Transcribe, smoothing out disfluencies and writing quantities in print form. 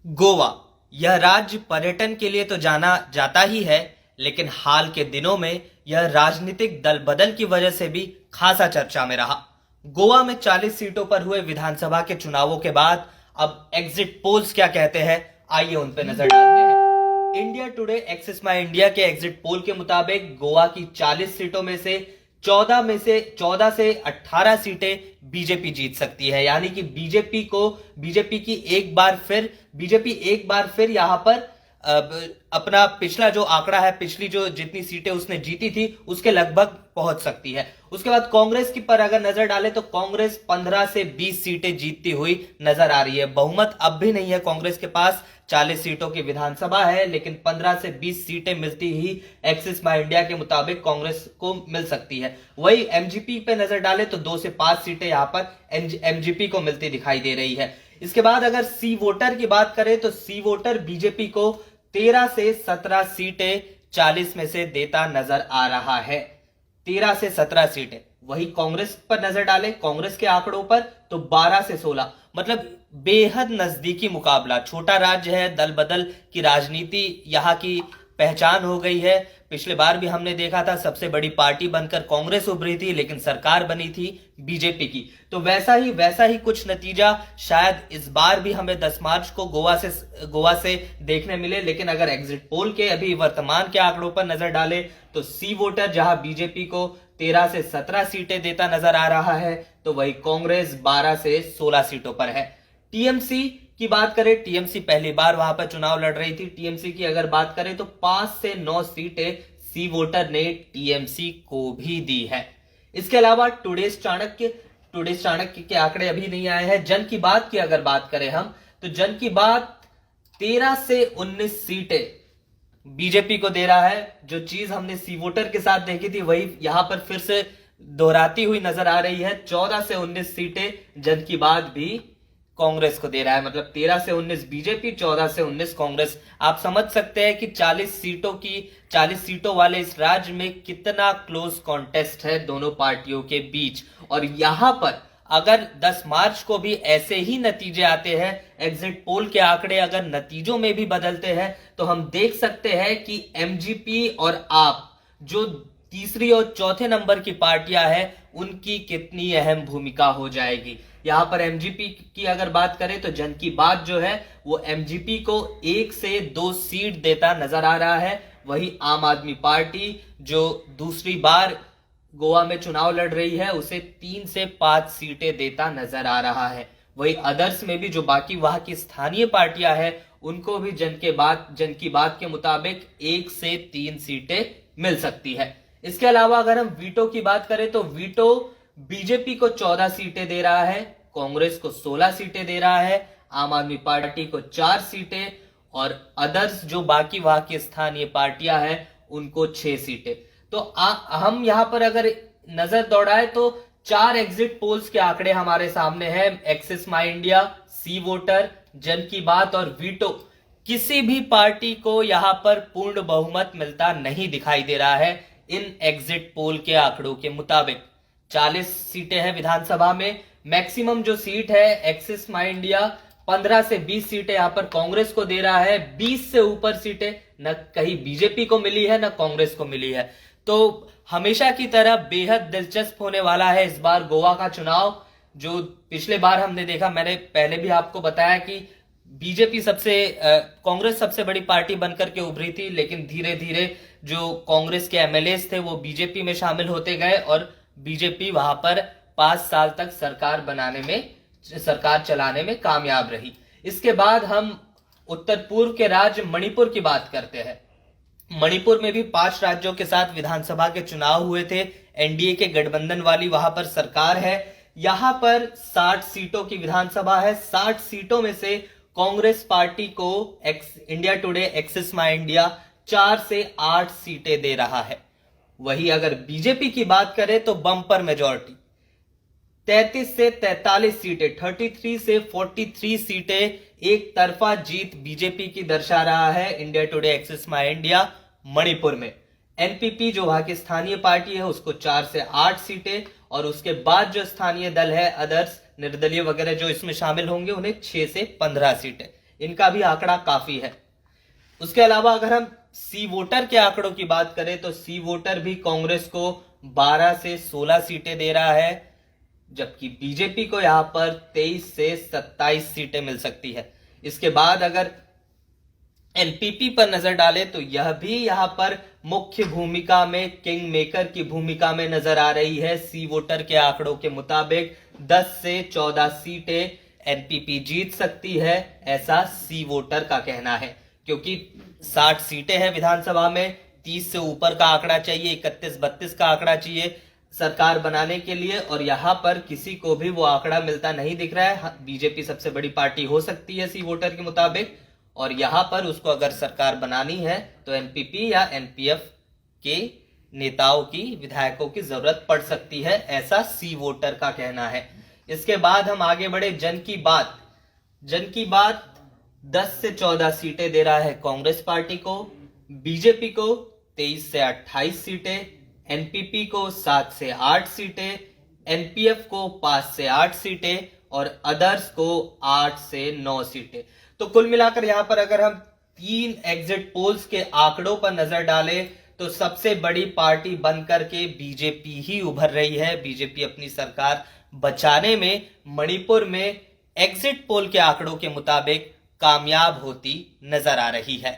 गोवा यह राज्य पर्यटन के लिए तो जाना जाता ही है, लेकिन हाल के दिनों में यह राजनीतिक दल बदल की वजह से भी खासा चर्चा में रहा। गोवा में 40 सीटों पर हुए विधानसभा के चुनावों के बाद अब एग्जिट पोल्स क्या कहते हैं, आइए उन पर नजर डालते हैं। India today axis My India के एग्जिट पोल के मुताबिक गोवा की 40 सीटों में से 14 से 18 सीटें बीजेपी जीत सकती है। यानी कि बीजेपी एक बार फिर यहां पर अपना पिछला जो आंकड़ा है, पिछली जो जितनी सीटें उसने जीती थी उसके लगभग पहुंच सकती है। उसके बाद कांग्रेस की पर अगर नजर डालें तो कांग्रेस 15 से 20 सीटें जीतती हुई नजर आ रही है। बहुमत अब भी नहीं है कांग्रेस के पास, 40 सीटों की विधानसभा है, लेकिन 15 से 20 सीटें मिलती ही एक्सिस माई इंडिया के मुताबिक कांग्रेस को मिल सकती है। वही एमजीपी पे नजर डाले तो 2 से 5 सीटें यहां पर एमजीपी को मिलती दिखाई दे रही है। इसके बाद अगर सी वोटर की बात करें तो सी वोटर बीजेपी को 13 से 17 सीटें 40 में से देता नजर आ रहा है। 13 से 17 सीटें। वही कांग्रेस पर नजर डालें, कांग्रेस के आंकड़ों पर, तो 12 से 16, मतलब बेहद नजदीकी मुकाबला। छोटा राज्य है, दल बदल की राजनीति यहां की पहचान हो गई है। पिछले बार भी हमने देखा था सबसे बड़ी पार्टी बनकर कांग्रेस उभरी थी, लेकिन सरकार बनी थी बीजेपी की। तो वैसा ही कुछ नतीजा शायद इस बार भी हमें 10 मार्च को गोवा से देखने मिले। लेकिन अगर एग्जिट पोल के अभी वर्तमान के आंकड़ों पर नजर डाले तो सी वोटर जहां बीजेपी को 13 से 17 सीटें देता नजर आ रहा है, तो वही कांग्रेस 12 से 16 सीटों पर है। टीएमसी की बात करें, टीएमसी पहली बार वहां पर चुनाव लड़ रही थी। टीएमसी की अगर बात करें तो 5 से 9 सीटें सी वोटर ने टीएमसी को भी दी है। इसके अलावा टुडेस चाणक्य के आंकड़े अभी नहीं आए हैं। जन की बात की अगर बात करें हम, तो जन की बात 13 से 19 सीटें बीजेपी को दे रहा है। जो चीज हमने सी वोटर के साथ देखी थी वही यहां पर फिर से दोहराती हुई नजर आ रही है। 14 से 19 सीटें जन की बात भी कांग्रेस को दे रहा है, मतलब 13 से 19 बीजेपी, 14 से 19 कांग्रेस। आप समझ सकते हैं कि 40 सीटों वाले इस राज्य में कितना क्लोज कॉन्टेस्ट है दोनों पार्टियों के बीच। और यहां पर अगर 10 मार्च को भी ऐसे ही नतीजे आते हैं, एग्जिट पोल के आंकड़े अगर नतीजों में भी बदलते हैं, तो हम देख सकते हैं कि एमजीपी और आप जो तीसरी और चौथे नंबर की पार्टियां हैं, उनकी कितनी अहम भूमिका हो जाएगी। यहां पर एमजीपी की अगर बात करें तो जन की बात जो है वो एमजीपी को 1 से 2 सीट देता नजर आ रहा है। वही आम आदमी पार्टी जो दूसरी बार गोवा में चुनाव लड़ रही है, उसे 3 से 5 सीटें देता नजर आ रहा है। वही अदर्स में भी जो बाकी वहां की स्थानीय पार्टियां हैं, उनको भी जन की बात के मुताबिक 1 से 3 सीटें मिल सकती है। इसके अलावा अगर हम वीटो की बात करें तो वीटो बीजेपी को 14 सीटें दे रहा है, कांग्रेस को 16 सीटें दे रहा है, आम आदमी पार्टी को 4 सीटें, और अदर्स जो बाकी वहां की स्थानीय पार्टियां हैं उनको 6 सीटें। तो हम यहां पर अगर नजर दौड़ाए तो 4 एग्जिट पोल्स के आंकड़े हमारे सामने हैं। Axis My India, C voter, Jan Ki बात और वीटो। किसी भी पार्टी को यहां पर पूर्ण बहुमत मिलता नहीं दिखाई दे रहा है इन एग्जिट पोल के आंकड़ों के मुताबिक। 40 सीटें हैं विधानसभा में, मैक्सिमम जो सीट है एक्सिस माई इंडिया 15 से 20 सीटें यहां पर कांग्रेस को दे रहा है। 20 से ऊपर सीटें न कहीं बीजेपी को मिली है न कांग्रेस को मिली है। तो हमेशा की तरह बेहद दिलचस्प होने वाला है इस बार गोवा का चुनाव। जो पिछले बार हमने देखा, मैंने पहले भी आपको बताया कि कांग्रेस सबसे बड़ी पार्टी बनकर के उभरी थी, लेकिन धीरे धीरे जो कांग्रेस के एमएलएस थे वो बीजेपी में शामिल होते गए और बीजेपी वहां पर 5 साल तक सरकार चलाने में कामयाब रही। इसके बाद हम उत्तर पूर्व के राज्य मणिपुर की बात करते हैं। मणिपुर में भी 5 राज्यों के साथ विधानसभा के चुनाव हुए थे। एनडीए के गठबंधन वाली वहां पर सरकार है। यहां पर 60 सीटों की विधानसभा है। 60 सीटों में से कांग्रेस पार्टी को India today axis My India 4 से 8 सीटें दे रहा है। वही अगर बीजेपी की बात करें तो बम्पर मेजॉरिटी 33 से 43 सीटें, 33 से 43 सीटें एक तरफा जीत बीजेपी की दर्शा रहा है India today axis My India Manipur में। एनपीपी जो वहां की स्थानीय पार्टी है उसको 4 से 8 सीटें, और उसके बाद जो स्थानीय दल है, अदर्स, निर्दलीय वगैरह जो इसमें शामिल होंगे, उन्हें 6 से 15 सीटें। इनका भी आंकड़ा काफी है। उसके अलावा अगर हम सी वोटर के आंकड़ों की बात करें तो सी वोटर भी कांग्रेस को 12 से 16 सीटें दे रहा है, जबकि बीजेपी को यहां पर 23 से 27 सीटें मिल सकती है। इसके बाद अगर एनपीपी पर नजर डाले तो यह भी यहां पर मुख्य भूमिका में, किंग मेकर की भूमिका में नजर आ रही है। सी वोटर के आंकड़ों के मुताबिक 10 से 14 सीटें एनपीपी जीत सकती है, ऐसा सी वोटर का कहना है, क्योंकि 60 सीटें हैं विधानसभा में, 30 से ऊपर का आंकड़ा चाहिए, 31-32 का आंकड़ा चाहिए सरकार बनाने के लिए, और यहां पर किसी को भी वो आंकड़ा मिलता नहीं दिख रहा है। बीजेपी सबसे बड़ी पार्टी हो सकती है सी वोटर के मुताबिक, और यहां पर उसको अगर सरकार बनानी है तो एनपीपी या एनपीएफ के नेताओं की, विधायकों की जरूरत पड़ सकती है, ऐसा सी वोटर का कहना है। इसके बाद हम आगे बढ़े जन की बात 10 से 14 सीटें दे रहा है कांग्रेस पार्टी को, बीजेपी को 23 से 28 सीटें, एनपीपी को 7 से 8 सीटें, एनपीएफ को 5 से 8 सीटें और अदर्स को 8 से 9 सीटें। तो कुल मिलाकर यहां पर अगर हम 3 एग्जिट पोल्स के आंकड़ों पर नजर डालें तो सबसे बड़ी पार्टी बनकर के बीजेपी ही उभर रही है। बीजेपी अपनी सरकार बचाने में मणिपुर में एग्जिट पोल के आंकड़ों के मुताबिक कामयाब होती नजर आ रही है।